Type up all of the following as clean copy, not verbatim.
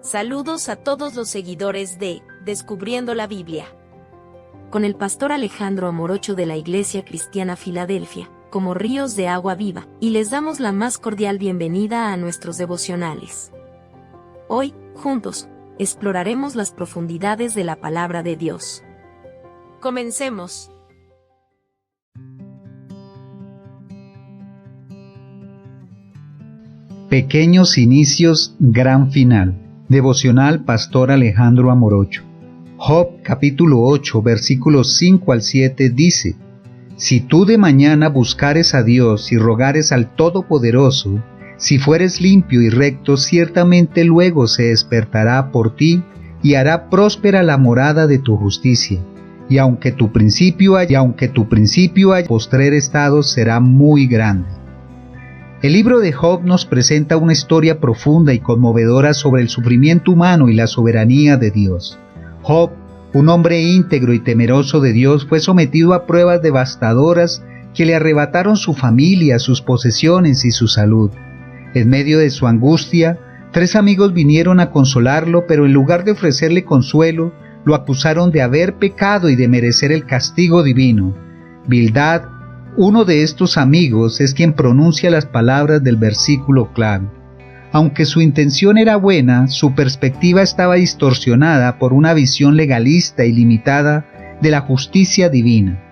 Saludos a todos los seguidores de Descubriendo la Biblia. Con el pastor Alejandro Amorocho de la Iglesia Cristiana Filadelfia, como ríos de agua viva, y les damos la más cordial bienvenida a nuestros devocionales. Hoy, juntos, exploraremos las profundidades de la palabra de Dios. Comencemos. Pequeños inicios, gran final. Devocional Pastor Alejandro Amorocho. Job capítulo 8 versículos 5 al 7 dice: Si tú de mañana buscares a Dios y rogares al Todopoderoso, si fueres limpio y recto, ciertamente luego se despertará por ti y hará próspera la morada de tu justicia. Y aunque tu principio haya postrer estado, será muy grande. El libro de Job nos presenta una historia profunda y conmovedora sobre el sufrimiento humano y la soberanía de Dios. Job, un hombre íntegro y temeroso de Dios, fue sometido a pruebas devastadoras que le arrebataron su familia, sus posesiones y su salud. En medio de su angustia, 3 amigos vinieron a consolarlo, pero en lugar de ofrecerle consuelo, lo acusaron de haber pecado y de merecer el castigo divino. Bildad, uno de estos amigos, es quien pronuncia las palabras del versículo clave. Aunque su intención era buena, su perspectiva estaba distorsionada por una visión legalista y limitada de la justicia divina.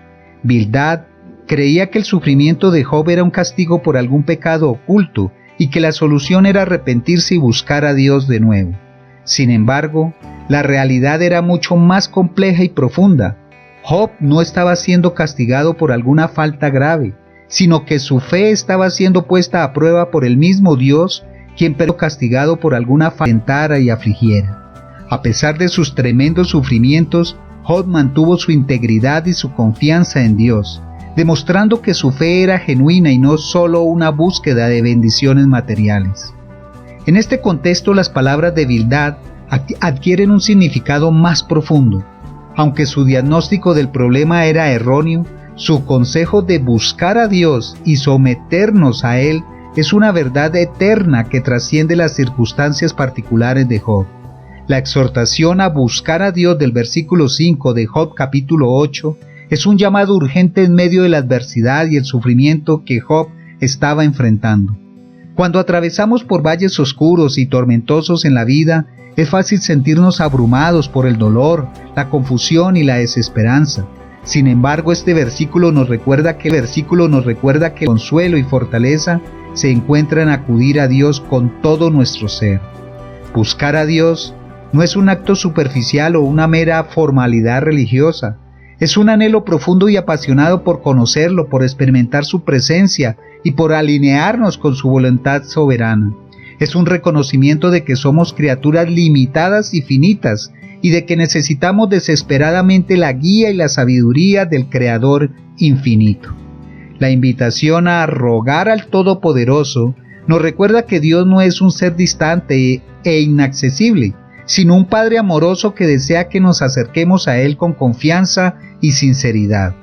Bildad creía que el sufrimiento de Job era un castigo por algún pecado oculto y que la solución era arrepentirse y buscar a Dios de nuevo. Sin embargo, la realidad era mucho más compleja y profunda. Job no estaba siendo castigado por alguna falta grave, sino que su fe estaba siendo puesta a prueba por el mismo Dios, quien fue castigado por alguna falta que tentara y afligiera. A pesar de sus tremendos sufrimientos, Job mantuvo su integridad y su confianza en Dios, demostrando que su fe era genuina y no solo una búsqueda de bendiciones materiales. En este contexto, las palabras de Bildad adquieren un significado más profundo. Aunque su diagnóstico del problema era erróneo, su consejo de buscar a Dios y someternos a Él es una verdad eterna que trasciende las circunstancias particulares de Job. La exhortación a buscar a Dios del versículo 5 de Job capítulo 8 es un llamado urgente en medio de la adversidad y el sufrimiento que Job estaba enfrentando. Cuando atravesamos por valles oscuros y tormentosos en la vida, es fácil sentirnos abrumados por el dolor, la confusión y la desesperanza. Sin embargo, este versículo nos recuerda que el consuelo y fortaleza se encuentran en acudir a Dios con todo nuestro ser. Buscar a Dios no es un acto superficial o una mera formalidad religiosa. Es un anhelo profundo y apasionado por conocerlo, por experimentar su presencia y por alinearnos con su voluntad soberana. Es un reconocimiento de que somos criaturas limitadas y finitas y de que necesitamos desesperadamente la guía y la sabiduría del Creador infinito. La invitación a rogar al Todopoderoso nos recuerda que Dios no es un ser distante e inaccesible, sino un Padre amoroso que desea que nos acerquemos a Él con confianza y sinceridad.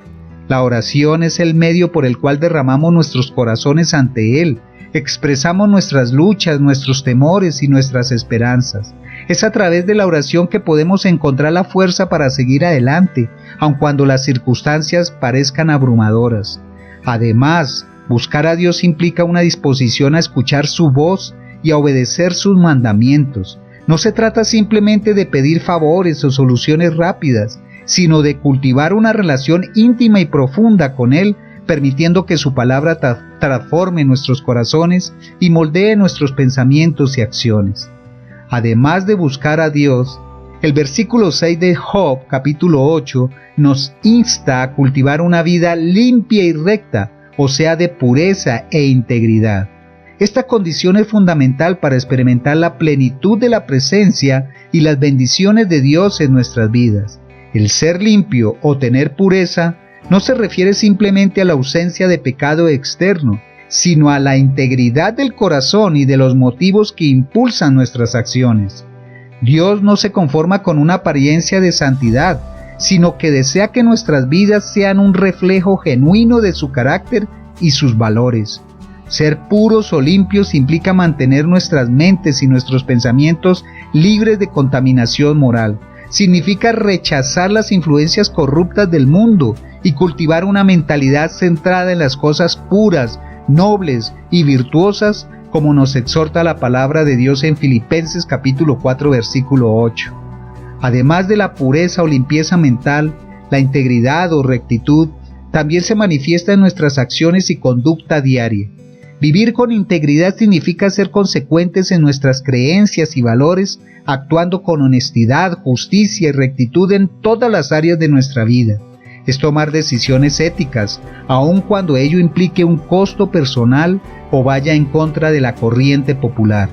La oración es el medio por el cual derramamos nuestros corazones ante Él, expresamos nuestras luchas, nuestros temores y nuestras esperanzas. Es a través de la oración que podemos encontrar la fuerza para seguir adelante, aun cuando las circunstancias parezcan abrumadoras. Además, buscar a Dios implica una disposición a escuchar su voz y a obedecer sus mandamientos. No se trata simplemente de pedir favores o soluciones rápidas, sino de cultivar una relación íntima y profunda con Él, permitiendo que su palabra transforme nuestros corazones y moldee nuestros pensamientos y acciones. Además de buscar a Dios, el versículo 6 de Job, capítulo 8, nos insta a cultivar una vida limpia y recta, o sea, de pureza e integridad. Esta condición es fundamental para experimentar la plenitud de la presencia y las bendiciones de Dios en nuestras vidas. El ser limpio o tener pureza no se refiere simplemente a la ausencia de pecado externo, sino a la integridad del corazón y de los motivos que impulsan nuestras acciones. Dios no se conforma con una apariencia de santidad, sino que desea que nuestras vidas sean un reflejo genuino de su carácter y sus valores. Ser puros o limpios implica mantener nuestras mentes y nuestros pensamientos libres de contaminación moral. Significa rechazar las influencias corruptas del mundo y cultivar una mentalidad centrada en las cosas puras, nobles y virtuosas, como nos exhorta la palabra de Dios en Filipenses capítulo 4 versículo 8. Además de la pureza o limpieza mental, la integridad o rectitud también se manifiesta en nuestras acciones y conducta diaria. Vivir con integridad significa ser consecuentes en nuestras creencias y valores, actuando con honestidad, justicia y rectitud en todas las áreas de nuestra vida. Es tomar decisiones éticas, aun cuando ello implique un costo personal o vaya en contra de la corriente popular.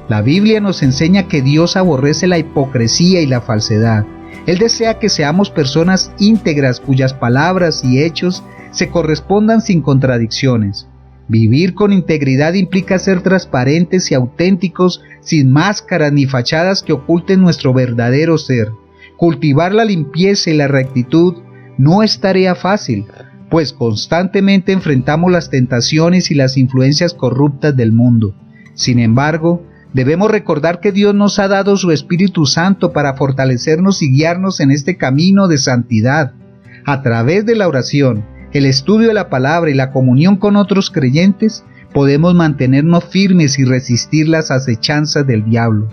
La Biblia nos enseña que Dios aborrece la hipocresía y la falsedad. Él desea que seamos personas íntegras cuyas palabras y hechos se correspondan sin contradicciones. Vivir con integridad implica ser transparentes y auténticos, sin máscaras ni fachadas que oculten nuestro verdadero ser. Cultivar la limpieza y la rectitud no es tarea fácil, pues constantemente enfrentamos las tentaciones y las influencias corruptas del mundo. Sin embargo, debemos recordar que Dios nos ha dado su Espíritu Santo para fortalecernos y guiarnos en este camino de santidad. A través de la oración, el estudio de la palabra y la comunión con otros creyentes, podemos mantenernos firmes y resistir las acechanzas del diablo.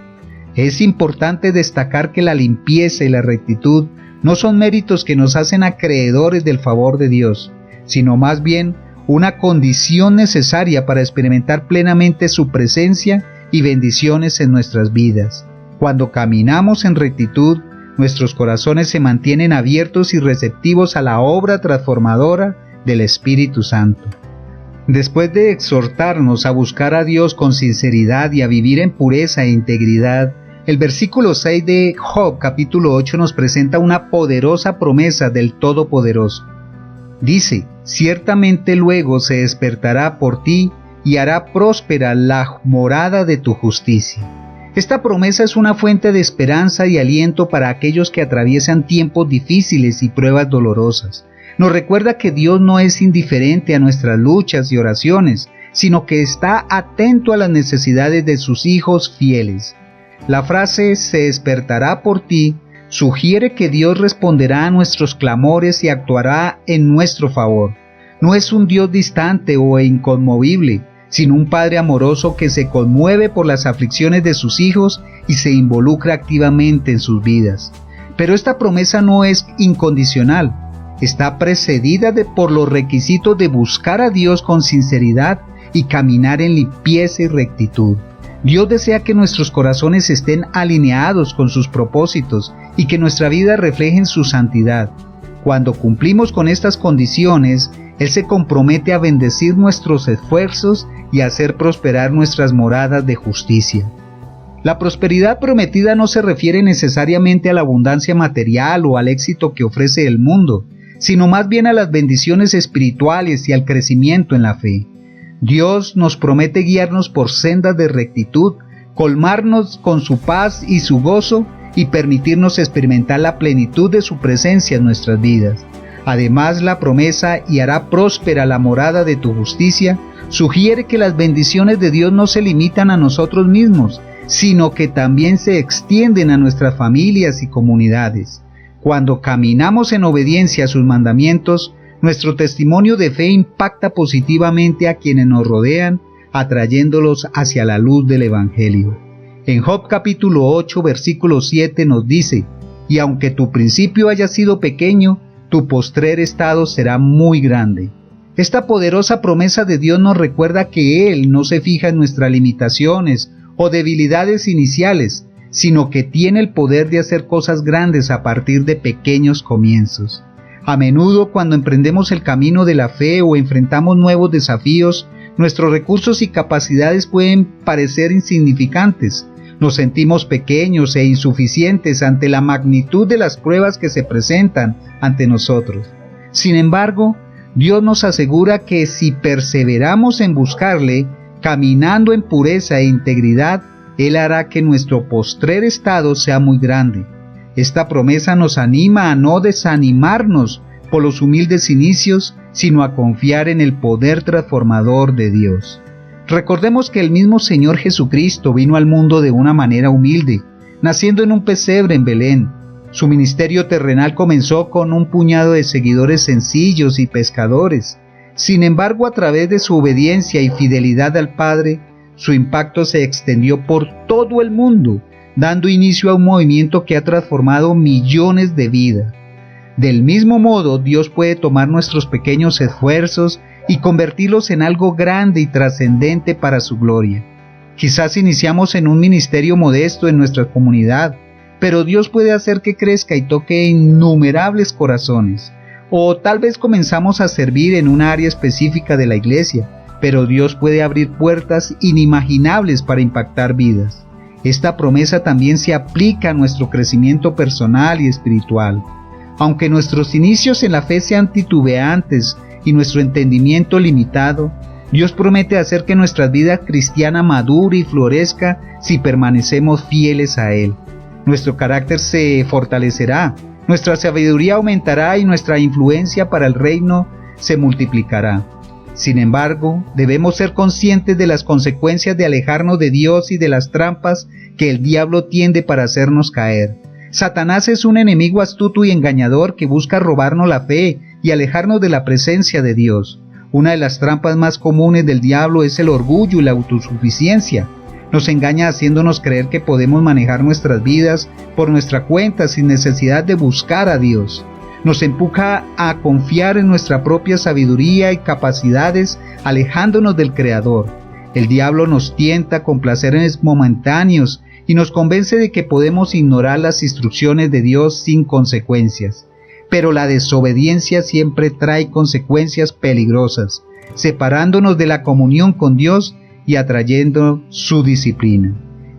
Es importante destacar que la limpieza y la rectitud no son méritos que nos hacen acreedores del favor de Dios, sino más bien una condición necesaria para experimentar plenamente su presencia y bendiciones en nuestras vidas. Cuando caminamos en rectitud, nuestros corazones se mantienen abiertos y receptivos a la obra transformadora del Espíritu Santo. Después de exhortarnos a buscar a Dios con sinceridad y a vivir en pureza e integridad, el versículo 6 de Job capítulo 8 nos presenta una poderosa promesa del Todopoderoso. Dice: ciertamente luego se despertará por ti y hará próspera la morada de tu justicia. Esta promesa es una fuente de esperanza y aliento para aquellos que atraviesan tiempos difíciles y pruebas dolorosas. Nos recuerda que Dios no es indiferente a nuestras luchas y oraciones, sino que está atento a las necesidades de sus hijos fieles. La frase "se despertará por ti" sugiere que Dios responderá a nuestros clamores y actuará en nuestro favor. No es un Dios distante o inconmovible, sino un Padre amoroso que se conmueve por las aflicciones de sus hijos y se involucra activamente en sus vidas. Pero esta promesa no es incondicional, está precedida por los requisitos de buscar a Dios con sinceridad y caminar en limpieza y rectitud. Dios desea que nuestros corazones estén alineados con sus propósitos y que nuestra vida refleje su santidad. Cuando cumplimos con estas condiciones, Él se compromete a bendecir nuestros esfuerzos y a hacer prosperar nuestras moradas de justicia. La prosperidad prometida no se refiere necesariamente a la abundancia material o al éxito que ofrece el mundo, sino más bien a las bendiciones espirituales y al crecimiento en la fe. Dios nos promete guiarnos por sendas de rectitud, colmarnos con su paz y su gozo y permitirnos experimentar la plenitud de su presencia en nuestras vidas. Además, la promesa "y hará próspera la morada de tu justicia" sugiere que las bendiciones de Dios no se limitan a nosotros mismos, sino que también se extienden a nuestras familias y comunidades. Cuando caminamos en obediencia a sus mandamientos, nuestro testimonio de fe impacta positivamente a quienes nos rodean, atrayéndolos hacia la luz del Evangelio. En Job capítulo 8, versículo 7 nos dice: y aunque tu principio haya sido pequeño, tu postrer estado será muy grande. Esta poderosa promesa de Dios nos recuerda que Él no se fija en nuestras limitaciones o debilidades iniciales, sino que tiene el poder de hacer cosas grandes a partir de pequeños comienzos. A menudo, cuando emprendemos el camino de la fe o enfrentamos nuevos desafíos, nuestros recursos y capacidades pueden parecer insignificantes. Nos sentimos pequeños e insuficientes ante la magnitud de las pruebas que se presentan ante nosotros. Sin embargo, Dios nos asegura que si perseveramos en buscarle, caminando en pureza e integridad, Él hará que nuestro postrer estado sea muy grande. Esta promesa nos anima a no desanimarnos por los humildes inicios, sino a confiar en el poder transformador de Dios. Recordemos que el mismo Señor Jesucristo vino al mundo de una manera humilde, naciendo en un pesebre en Belén. Su ministerio terrenal comenzó con un puñado de seguidores sencillos y pescadores. Sin embargo, a través de su obediencia y fidelidad al Padre, su impacto se extendió por todo el mundo, dando inicio a un movimiento que ha transformado millones de vidas. Del mismo modo, Dios puede tomar nuestros pequeños esfuerzos y convertirlos en algo grande y trascendente para su gloria. Quizás iniciamos en un ministerio modesto en nuestra comunidad, pero Dios puede hacer que crezca y toque innumerables corazones. O tal vez comenzamos a servir en un área específica de la iglesia, pero Dios puede abrir puertas inimaginables para impactar vidas. Esta promesa también se aplica a nuestro crecimiento personal y espiritual. Aunque nuestros inicios en la fe sean titubeantes y nuestro entendimiento limitado, Dios promete hacer que nuestra vida cristiana madure y florezca si permanecemos fieles a Él. Nuestro carácter se fortalecerá, nuestra sabiduría aumentará y nuestra influencia para el reino se multiplicará. Sin embargo, debemos ser conscientes de las consecuencias de alejarnos de Dios y de las trampas que el diablo tiende para hacernos caer. Satanás es un enemigo astuto y engañador que busca robarnos la fe y alejarnos de la presencia de Dios. Una de las trampas más comunes del diablo es el orgullo y la autosuficiencia. Nos engaña haciéndonos creer que podemos manejar nuestras vidas por nuestra cuenta sin necesidad de buscar a Dios. Nos empuja a confiar en nuestra propia sabiduría y capacidades, alejándonos del Creador. El diablo nos tienta con placeres momentáneos y nos convence de que podemos ignorar las instrucciones de Dios sin consecuencias. Pero la desobediencia siempre trae consecuencias peligrosas, separándonos de la comunión con Dios y atrayendo su disciplina.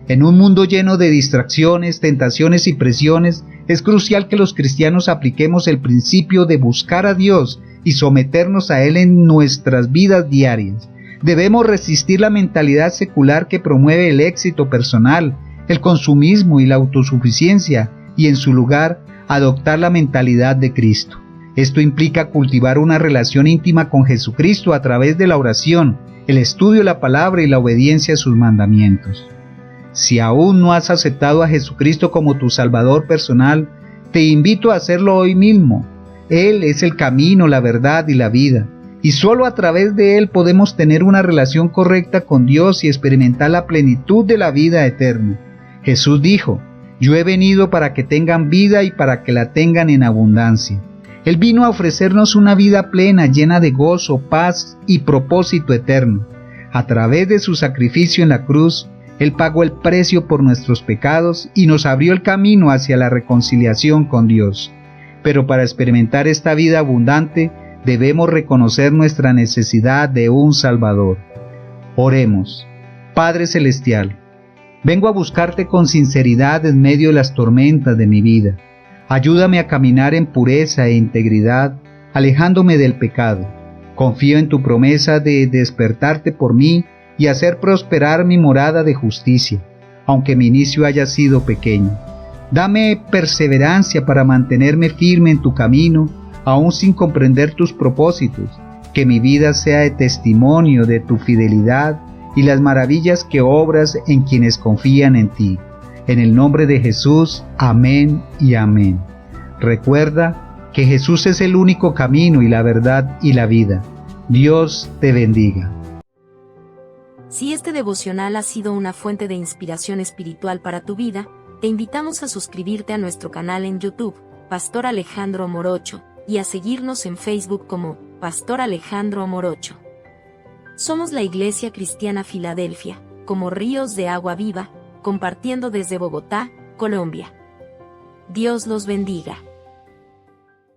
En un mundo lleno de distracciones, tentaciones y presiones, es crucial que los cristianos apliquemos el principio de buscar a Dios y someternos a Él en nuestras vidas diarias. Debemos resistir la mentalidad secular que promueve el éxito personal, el consumismo y la autosuficiencia, y en su lugar, adoptar la mentalidad de Cristo. Esto implica cultivar una relación íntima con Jesucristo a través de la oración, el estudio de la palabra y la obediencia a sus mandamientos. Si aún no has aceptado a Jesucristo como tu Salvador personal, te invito a hacerlo hoy mismo. Él es el camino, la verdad y la vida, y solo a través de Él podemos tener una relación correcta con Dios y experimentar la plenitud de la vida eterna. Jesús dijo: «Yo he venido para que tengan vida y para que la tengan en abundancia». Él vino a ofrecernos una vida plena, llena de gozo, paz y propósito eterno. A través de su sacrificio en la cruz, Él pagó el precio por nuestros pecados y nos abrió el camino hacia la reconciliación con Dios. Pero para experimentar esta vida abundante, debemos reconocer nuestra necesidad de un Salvador. Oremos. Padre Celestial, vengo a buscarte con sinceridad en medio de las tormentas de mi vida. Ayúdame a caminar en pureza e integridad, alejándome del pecado. Confío en tu promesa de despertarte por mí y hacer prosperar mi morada de justicia, aunque mi inicio haya sido pequeño. Dame perseverancia para mantenerme firme en tu camino, aún sin comprender tus propósitos. Que mi vida sea de testimonio de tu fidelidad y las maravillas que obras en quienes confían en ti. En el nombre de Jesús, amén y amén. Recuerda que Jesús es el único camino y la verdad y la vida. Dios te bendiga. Si este devocional ha sido una fuente de inspiración espiritual para tu vida, te invitamos a suscribirte a nuestro canal en YouTube, Pastor Alejandro Morocho, y a seguirnos en Facebook como Pastor Alejandro Morocho. Somos la Iglesia Cristiana Filadelfia, como ríos de agua viva, compartiendo desde Bogotá, Colombia. Dios los bendiga.